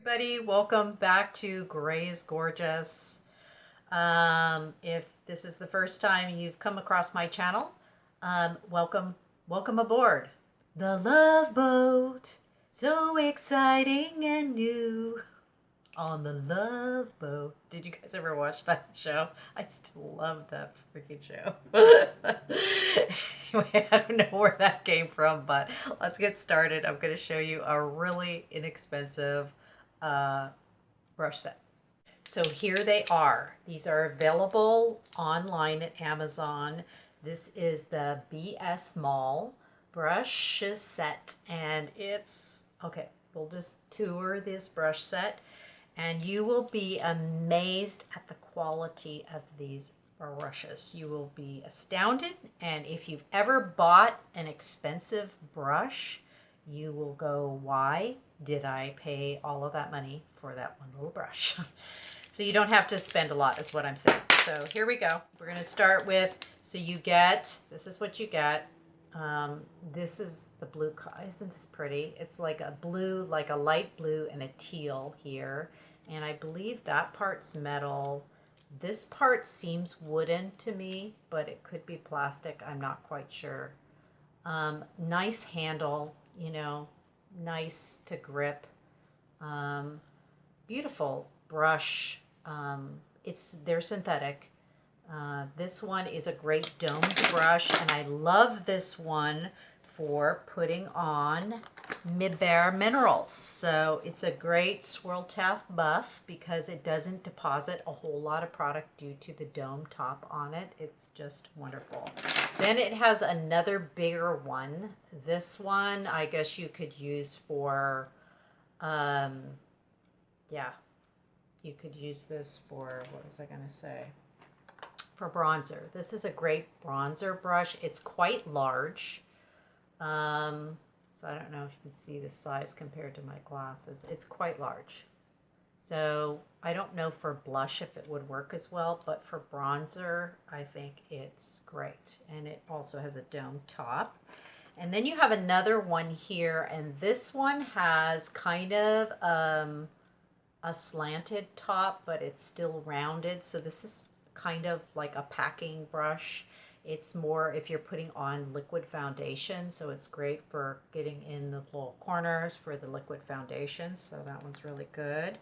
Everybody, welcome back to Gray is Gorgeous. If this is the first time you've come across my channel, welcome aboard. The Love Boat, so exciting and new on the Love Boat. Did you guys ever watch that show? I still love that freaking show. Anyway, I don't know where that came from, but let's get started. I'm going to show you a really inexpensive uh, brush set. So here they are. These are available online at Amazon. This is the BS Mall brush set, and it's okay. We'll just tour this brush set, and you will be amazed at the quality of these brushes. You will be astounded, and if you've ever bought an expensive brush, you will go, why did I pay all of that money for that one little brush? So you don't have to spend a lot is what I'm saying. So here we go. We're going to start with, so you get, this is what you get. This is the blue, isn't this pretty? It's like a blue, like a light blue and a teal here. And I believe that part's metal. This part seems wooden to me, but it could be plastic. I'm not quite sure. Nice handle, you know, nice to grip. Beautiful brush. They're synthetic. This one is a great domed brush, and I love this one for putting on bare minerals. So it's a great swirl taff buff because it doesn't deposit a whole lot of product due to the dome top on it. It's just wonderful. Then it has another bigger one. This one I guess you could use for yeah, you could use this for, what was I going to say? For bronzer. This is a great bronzer brush. It's quite large. So I don't know if you can see the size compared to my glasses. It's quite large. So I don't know for blush if it would work as well, but for bronzer, I think it's great. And it also has a dome top. And then you have another one here, and this one has kind of a slanted top, but it's still rounded. So this is kind of like a packing brush. It's more if you're putting on liquid foundation, so it's great for getting in the little corners for the liquid foundation. So that one's really good.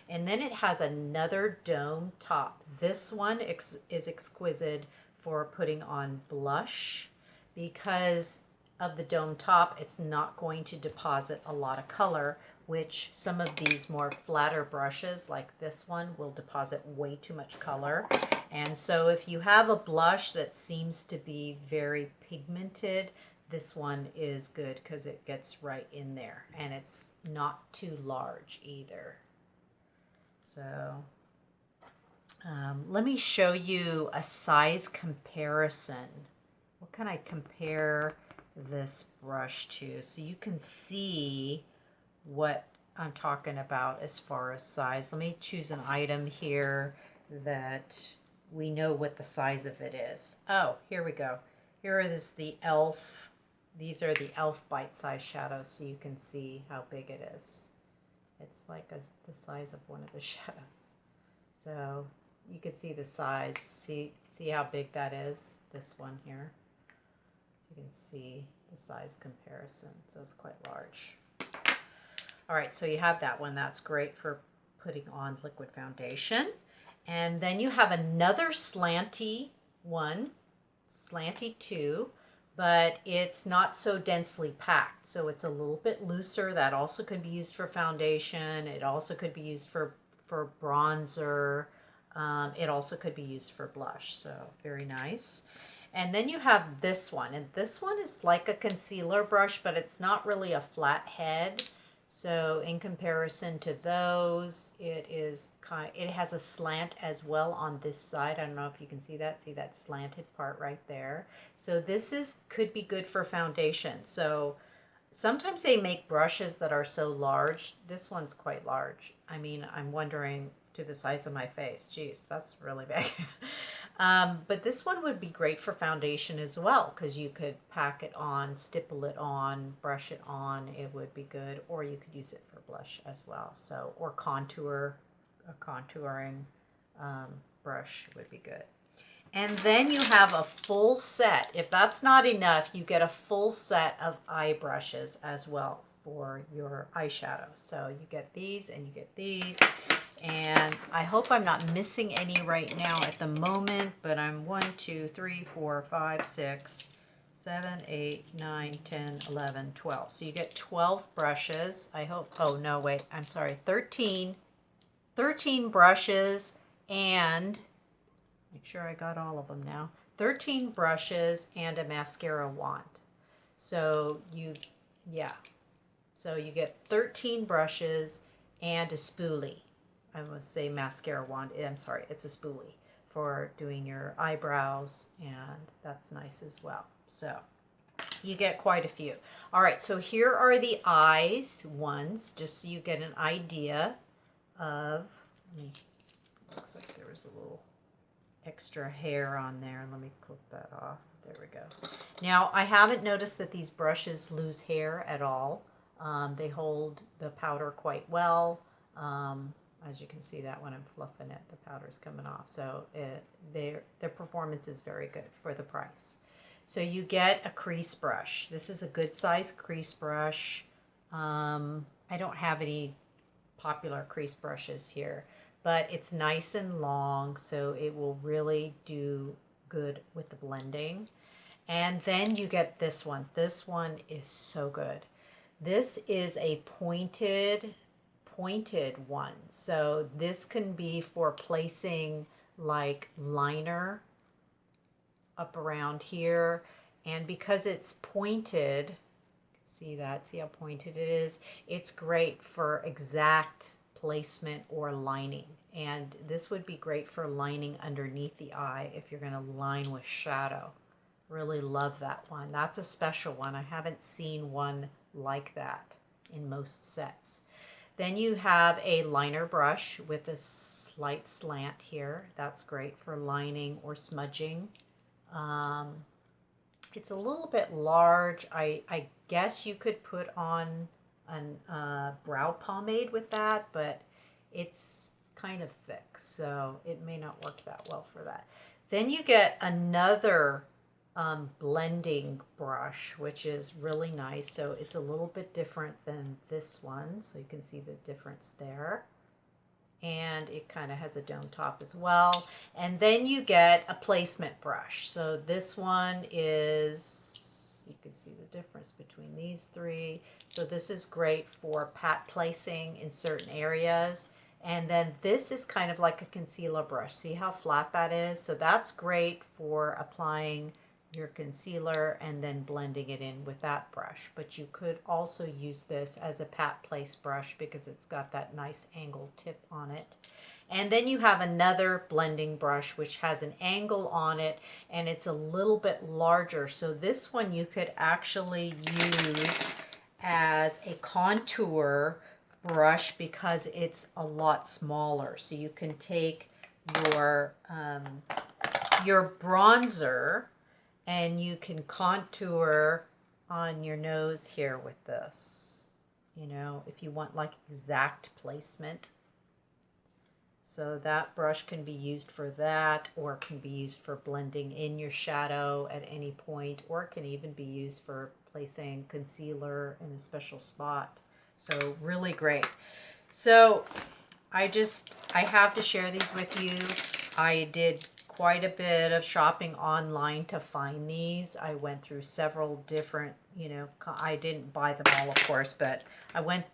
And then it has another dome top. This one is exquisite for putting on blush because of the dome top. It's not going to deposit a lot of color, which some of these more flatter brushes like this one will deposit way too much color. And so if you have a blush that seems to be very pigmented, this one is good because it gets right in there, and it's not too large either. So let me show you a size comparison. What can I compare this brush to so you can see what I'm talking about as far as size? Let me choose an item here that we know what the size of it is. Oh, here we go. Here is the e.l.f. These are the e.l.f. bite-size shadows, so you can see how big it is. It's like the size of one of the shadows. So you can see the size. See how big that is? This one here. So you can see the size comparison. So it's quite large. All right, so you have that one. That's great for putting on liquid foundation. And then you have another slanty one, slanty 2, but it's not so densely packed. So it's a little bit looser. That also could be used for foundation. It also could be used for bronzer. It also could be used for blush. So very nice. And then you have this one. And this one is like a concealer brush, but it's not really a flat head. So in comparison to those, it has a slant as well on this side. I don't know if you can see that. See that slanted part right there. So this could be good for foundation. So sometimes they make brushes that are so large. This one's quite large. I mean, I'm wondering to the size of my face. Geez, that's really big. But this one would be great for foundation as well because you could pack it on, stipple it on, brush it on. It would be good, or you could use it for blush as well. So, or contour, a contouring um, brush would be good. And then you have a full set. If that's not enough, you get a full set of eye brushes as well for your eyeshadow. So you get these and you get these. And I hope I'm not missing any right now at the moment, but I'm 1, 2, 3, 4, 5, 6, 7, 8, 9, 10, 11, 12. So you get 12 brushes. I hope, oh no, wait, I'm sorry, 13 brushes, and make sure I got all of them now. 13 brushes and a mascara wand. So so you get 13 brushes and a spoolie. I would say mascara wand. I'm sorry, it's a spoolie for doing your eyebrows, and that's nice as well. So you get quite a few. All right, so here are the eyes ones, just so you get an idea of, looks like there was a little extra hair on there. Let me clip that off. There we go. Now, I haven't noticed that these brushes lose hair at all. They hold the powder quite well. As you can see that when I'm fluffing it, the powder's coming off. So their performance is very good for the price. So you get a crease brush. This is a good size crease brush. I don't have any popular crease brushes here, but it's nice and long, so it will really do good with the blending. And then you get this one. This one is so good. This is a pointed one. So this can be for placing like liner up around here. And because it's pointed, see that? See how pointed it is? It's great for exact placement or lining. And this would be great for lining underneath the eye if you're going to line with shadow. Really love that one. That's a special one. I haven't seen one like that in most sets. Then you have a liner brush with a slight slant here. That's great for lining or smudging. It's a little bit large. I guess you could put on a brow pomade with that, but it's kind of thick, so it may not work that well for that. Then you get another blending brush, which is really nice. So it's a little bit different than this one, so you can see the difference there. And it kind of has a dome top as well. And then you get a placement brush. So this one is, you can see the difference between these three. So this is great for pat placing in certain areas. And then this is kind of like a concealer brush. See how flat that is? So that's great for applying your concealer and then blending it in with that brush. But you could also use this as a pat place brush because it's got that nice angled tip on it. And then you have another blending brush which has an angle on it, and it's a little bit larger. So this one you could actually use as a contour brush because it's a lot smaller. So you can take your bronzer and you can contour on your nose here with this, you know, if you want like exact placement. So that brush can be used for that, or can be used for blending in your shadow at any point, or it can even be used for placing concealer in a special spot. So really great. So I have to share these with you. I did quite a bit of shopping online to find these. I went through several different, I didn't buy them all, of course, but I went,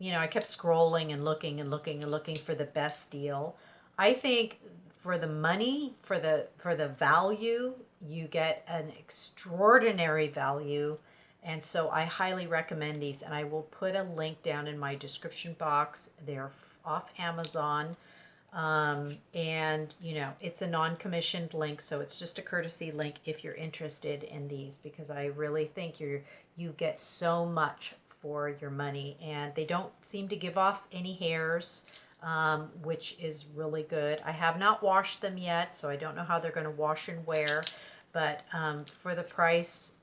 I kept scrolling and looking and looking and looking for the best deal. I think for the money, for the value, you get an extraordinary value. And so I highly recommend these, and I will put a link down in my description box. They're off Amazon. And it's a non-commissioned link, so it's just a courtesy link if you're interested in these, because I really think you get so much for your money, and they don't seem to give off any hairs. which is really good. I have not washed them yet, so I don't know how they're going to wash and wear, but for the price,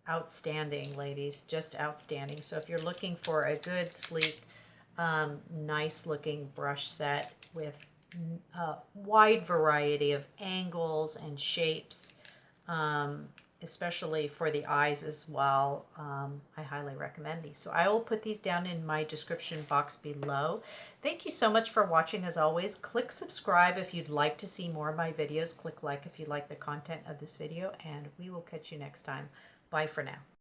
outstanding, ladies, just outstanding. So if you're looking for a good, sleek, nice looking brush set with a wide variety of angles and shapes, especially for the eyes as well, I highly recommend these. So I will put these down in my description box below. Thank you so much for watching. As always, click subscribe if you'd like to see more of my videos. Click like if you like the content of this video, and we will catch you next time. Bye for now.